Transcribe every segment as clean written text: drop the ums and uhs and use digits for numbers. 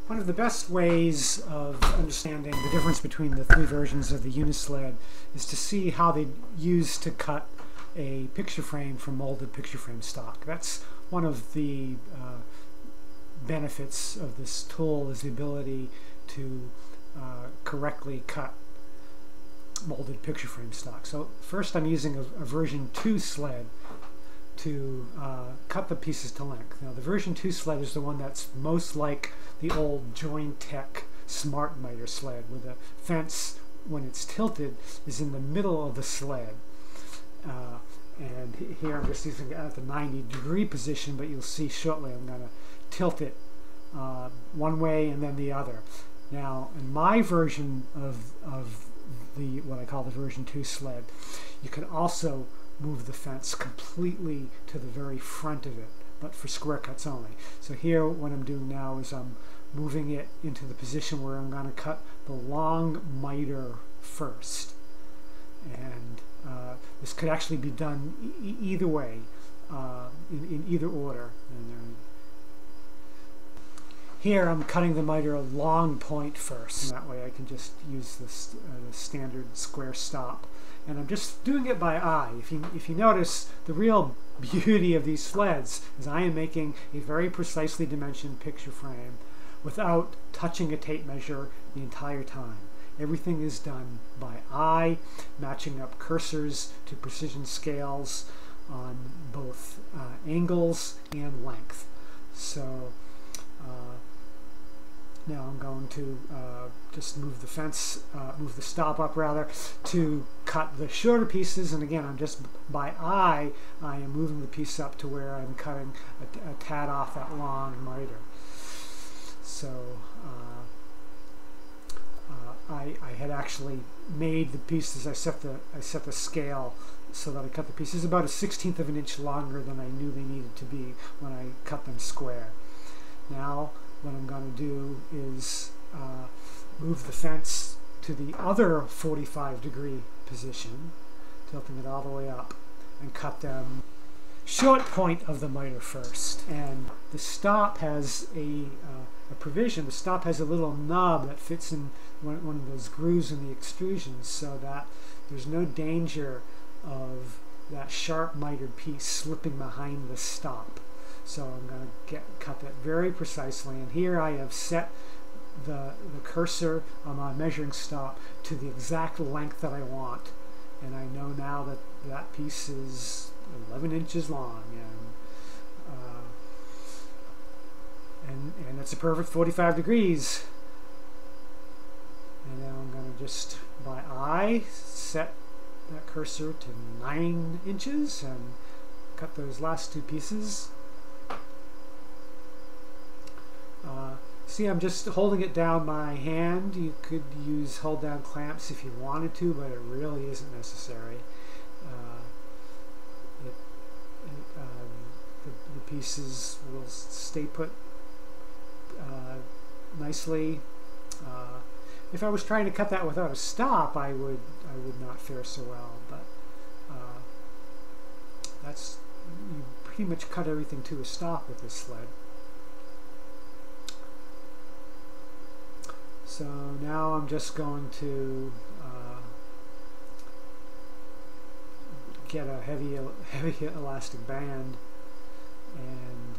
One of the best ways of understanding the difference between the three versions of the Uni-sled is to see how they used to cut a picture frame from molded picture frame stock. That's one of the benefits of this tool, is the ability to correctly cut molded picture frame stock. So first I'm using a version 2 sled to cut the pieces to length. Now the version 2 sled is the one that's most like the old Jointech smart miter sled, where the fence, when it's tilted, is in the middle of the sled. And here I'm just using it at the 90-degree position, but you'll see shortly I'm going to tilt it one way and then the other. Now in my version of the what I call the version 2 sled, you can also move the fence completely to the very front of it, but for square cuts only. So here what I'm doing now is I'm moving it into the position where I'm going to cut the long miter first. And this could actually be done either way, in either order. And here I'm cutting the miter a long point first, and that way I can just use this the standard square stop. And I'm just doing it by eye. If you notice, the real beauty of these sleds is I am making a very precisely dimensioned picture frame without touching a tape measure the entire time. Everything is done by eye, matching up cursors to precision scales on both angles and length. So now I'm going to just move the fence, move the stop up rather, to cut the shorter pieces. And again, I'm just by eye, I am moving the piece up to where I'm cutting a tad off that long miter. So I had actually made the pieces, I set the scale so that I cut the pieces about 1/16 of an inch longer than I knew they needed to be when I cut them square. Now what I'm going to do is move the fence to the other 45-degree position, tilting it all the way up, and cut them short point of the miter first. And the stop has a provision. The stop has a little knob that fits in one of those grooves in the extrusions, so that there's no danger of that sharp mitered piece slipping behind the stop. So I'm going to cut that very precisely, and here I have set the cursor on my measuring stop to the exact length that I want, and I know now that that piece is 11 inches long, and it's a perfect 45 degrees. And now I'm going to just by eye set that cursor to 9 inches and cut those last two pieces. See, I'm just holding it down by hand. You could use hold down clamps if you wanted to, but it really isn't necessary. The pieces will stay put nicely. If I was trying to cut that without a stop, I would not fare so well. But that's, you pretty much cut everything to a stop with this sled. So now I'm just going to get a heavy elastic band and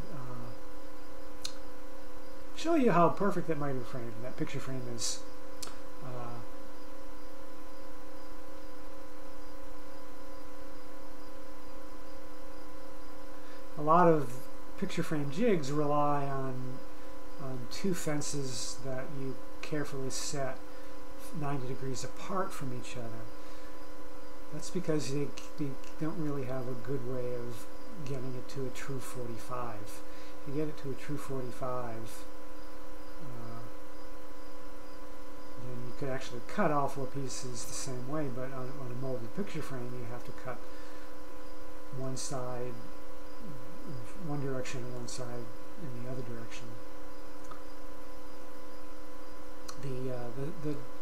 show you how perfect that miter frame, that picture frame is. A lot of picture frame jigs rely on two fences that you carefully set 90 degrees apart from each other. That's because they don't really have a good way of getting it to a true 45. If you get it to a true 45, then you could actually cut all four pieces the same way, but on a molded picture frame you have to cut one side in one direction and one side in the other direction.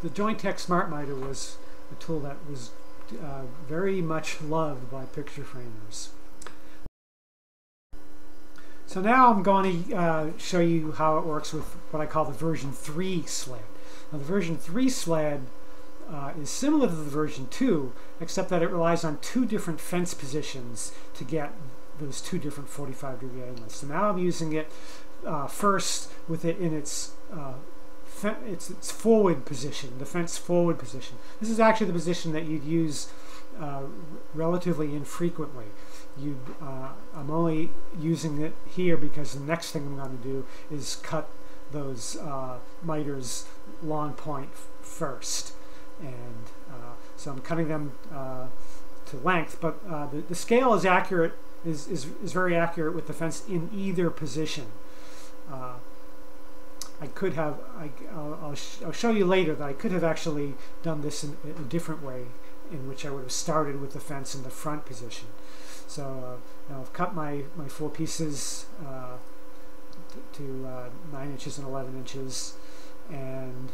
The Jointech Smart Miter was a tool that was very much loved by picture framers. So now I'm going to show you how it works with what I call the version 3 sled. Now the version 3 sled is similar to the version 2, except that it relies on 2 different fence positions to get those 2 different 45-degree angles. So now I'm using it first with it in its forward position, the fence forward position. This is actually the position that you'd use relatively infrequently. I'm only using it here because the next thing I'm going to do is cut those miters long point first, and so I'm cutting them to length. But the scale is accurate, is very accurate with the fence in either position. I could have, I'll show you later that I could have actually done this in a different way, in which I would have started with the fence in the front position. So now I've cut my 4 pieces to 9 inches and 11 inches, and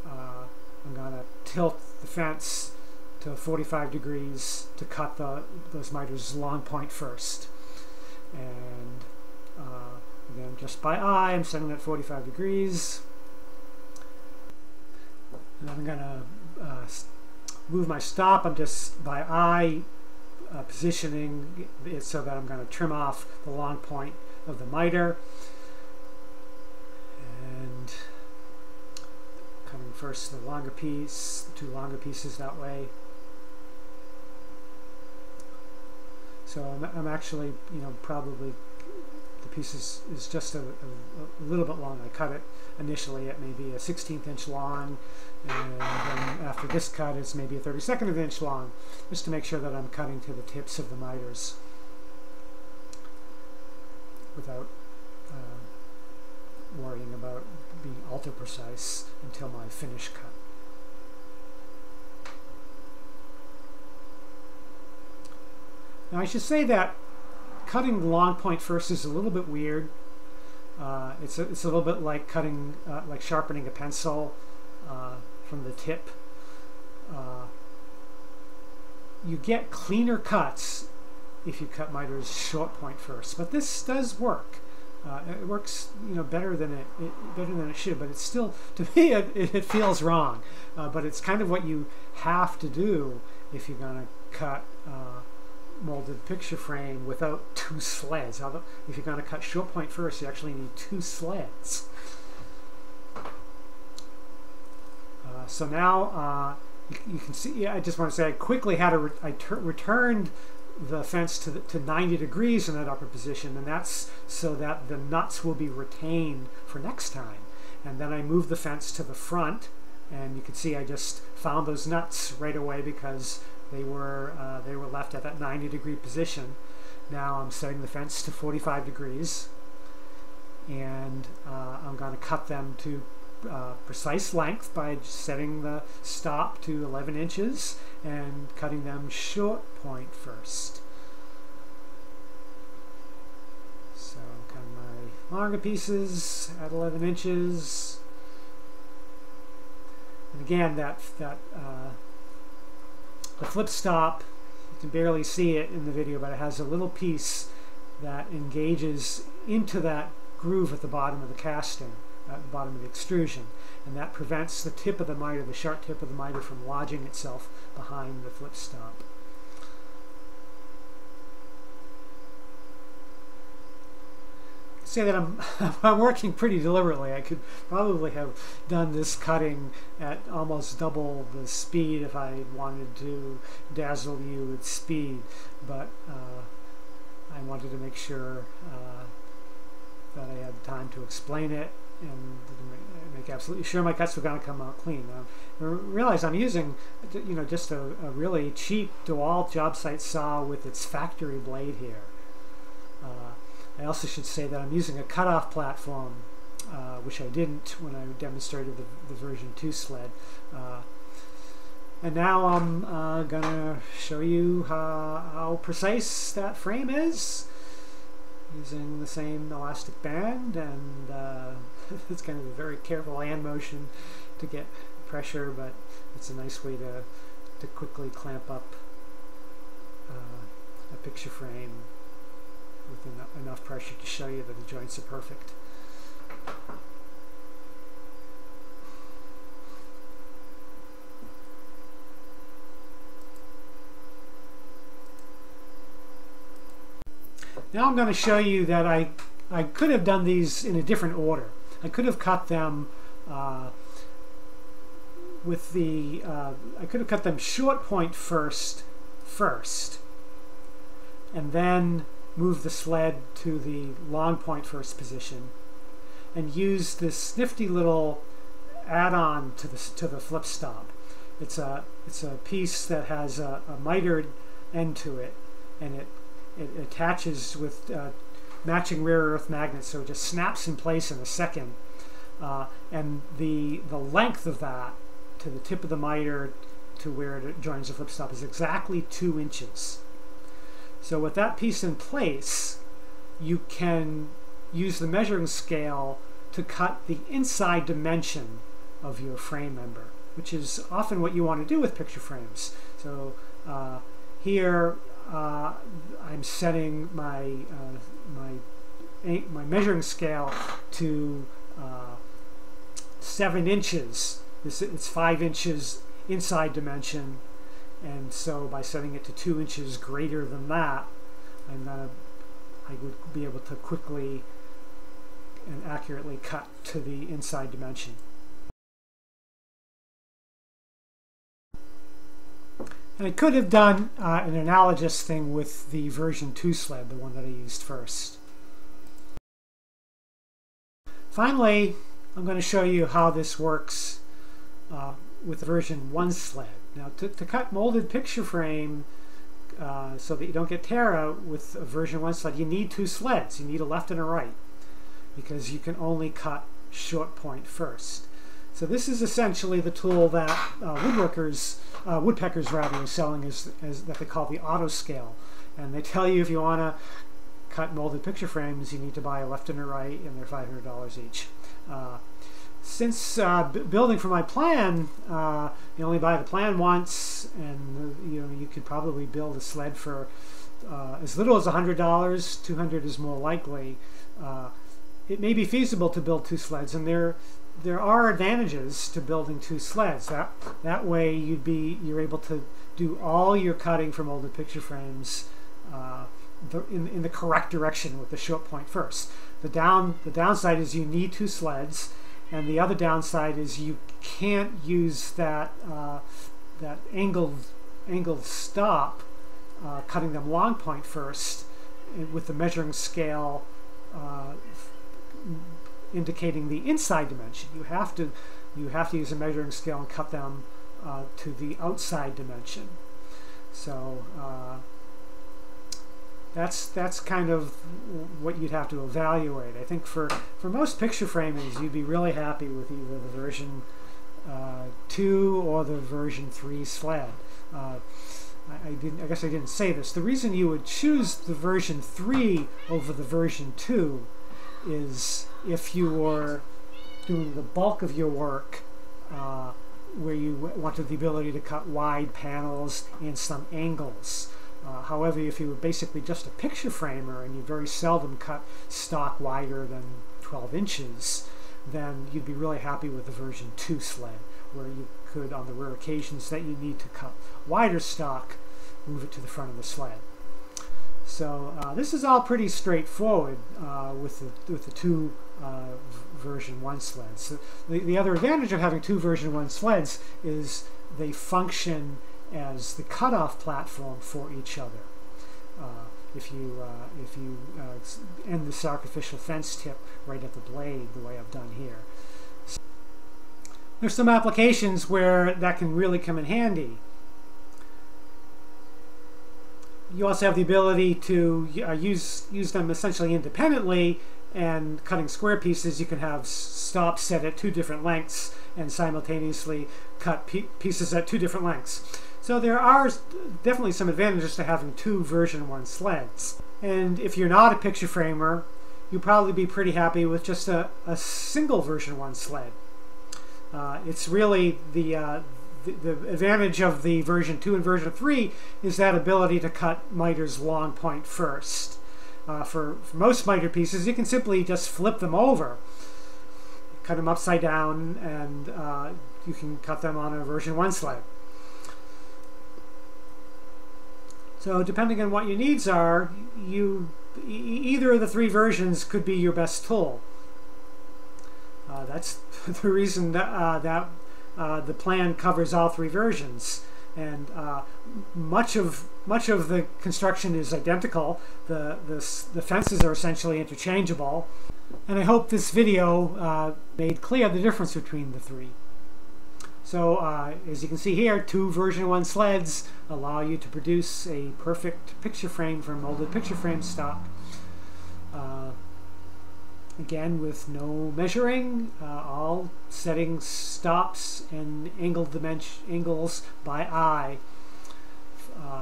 I'm going to tilt the fence to 45 degrees to cut those miters long point first. And again, just by eye, I'm setting at 45 degrees. And then I'm going to move my stop. I'm just by eye positioning it so that I'm going to trim off the long point of the miter. And cutting first the longer piece, the 2 longer pieces that way. So I'm actually, probably the piece is just a little bit long. I cut it initially at maybe a 1/16 inch long, and then after this cut it's maybe a 32nd of an inch long, just to make sure that I'm cutting to the tips of the miters without worrying about being ultra precise until my finish cut. Now I should say that cutting the long point first is a little bit weird. It's a little bit like cutting, like sharpening a pencil from the tip. You get cleaner cuts if you cut miters short point first, but this does work. It works, better than it should, but it's still, to me, it feels wrong. But it's kind of what you have to do if you're going to cut molded picture frame without 2 sleds. If you're going to cut short point first, you actually need 2 sleds. So now you can see. I just want to say I quickly had returned the fence to 90 degrees in that upper position, and that's so that the nuts will be retained for next time. And then I moved the fence to the front, and you can see I just found those nuts right away because they were left at that 90-degree position. Now I'm setting the fence to 45 degrees, and I'm going to cut them to precise length by setting the stop to 11 inches and cutting them short point first. So I'm cutting my longer pieces at 11 inches. And again, the flip stop, you can barely see it in the video, but it has a little piece that engages into that groove at the bottom of the casting, at the bottom of the extrusion, and that prevents the tip of the miter, the sharp tip of the miter, from lodging itself behind the flip stop. Say that I'm working pretty deliberately. I could probably have done this cutting at almost double the speed if I wanted to dazzle you with speed, but I wanted to make sure that I had time to explain it and make absolutely sure my cuts were going to come out clean. Realize I'm using, just a really cheap DeWalt job site saw with its factory blade here. I also should say that I'm using a cutoff platform, which I didn't when I demonstrated the version 2 sled. And now I'm going to show you how precise that frame is, using the same elastic band, and it's kind of a very careful hand motion to get pressure, but it's a nice way to quickly clamp up a picture frame with enough pressure to show you that the joints are perfect. Now I'm going to show you that I could have done these in a different order. I could have cut them I could have cut them short point first, and then move the sled to the long point first position, and use this nifty little add-on to the flip stop. It's a piece that has a mitered end to it, and it attaches with matching rare earth magnets, so it just snaps in place in a second. And the length of that to the tip of the miter to where it joins the flip stop is exactly 2 inches. So with that piece in place, you can use the measuring scale to cut the inside dimension of your frame member, which is often what you want to do with picture frames. So here I'm setting my my measuring scale to 7 inches. It's 5 inches inside dimension, and so by setting it to 2 inches greater than that, I would be able to quickly and accurately cut to the inside dimension. And I could have done an analogous thing with the version 2 sled, the one that I used first. Finally, I'm going to show you how this works with the version 1 sled. Now, to cut molded picture frame so that you don't get tear out with a version 1 sled, you need 2 sleds. You need a left and a right, because you can only cut short point first. So this is essentially the tool that woodpeckers rather, are selling as that they call the auto scale. And they tell you if you want to cut molded picture frames, you need to buy a left and a right, and they're $500 each. Since building for my plan, you only buy the plan once, and you could probably build a sled for as little as $100. $200 is more likely. It may be feasible to build 2 sleds, and there are advantages to building 2 sleds. That way you're able to do all your cutting for molded picture frames in the correct direction with the short point first. The downside is you need 2 sleds, and the other downside is you can't use that angled stop cutting them long point first with the measuring scale indicating the inside dimension. You have to use a measuring scale and cut them to the outside dimension. So that's kind of what you'd have to evaluate. I think for most picture framers, you'd be really happy with either the version 2 or the version 3 sled. I guess I didn't say this. The reason you would choose the version 3 over the version 2 is if you were doing the bulk of your work where you wanted the ability to cut wide panels and some angles. However, if you were basically just a picture framer and you very seldom cut stock wider than 12 inches, then you'd be really happy with the version 2 sled, where you could, on the rare occasions that you need to cut wider stock, move it to the front of the sled. So this is all pretty straightforward with the 2 version 1 sleds. So the other advantage of having 2 version 1 sleds is they function as the cutoff platform for each other. If you end the sacrificial fence tip right at the blade, the way I've done here. So there's some applications where that can really come in handy. You also have the ability to use them essentially independently, and cutting square pieces, you can have stops set at 2 different lengths and simultaneously cut pieces at 2 different lengths. So there are definitely some advantages to having 2 version 1 sleds. And if you're not a picture framer, you'll probably be pretty happy with just a single version 1 sled. It's really the advantage of the version 2 and version 3 is that ability to cut miters long point first. For most miter pieces, you can simply just flip them over, cut them upside down, and you can cut them on a version 1 sled. So depending on what your needs are, either of the 3 versions could be your best tool. That's the reason that, the plan covers all 3 versions, and much of the construction is identical. The fences are essentially interchangeable, and I hope this video made clear the difference between the 3. So as you can see here, 2 version 1 sleds allow you to produce a perfect picture frame from molded picture frame stock. Again, with no measuring, all setting stops and angles by eye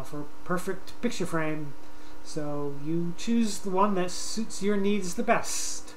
for a perfect picture frame. So you choose the one that suits your needs the best.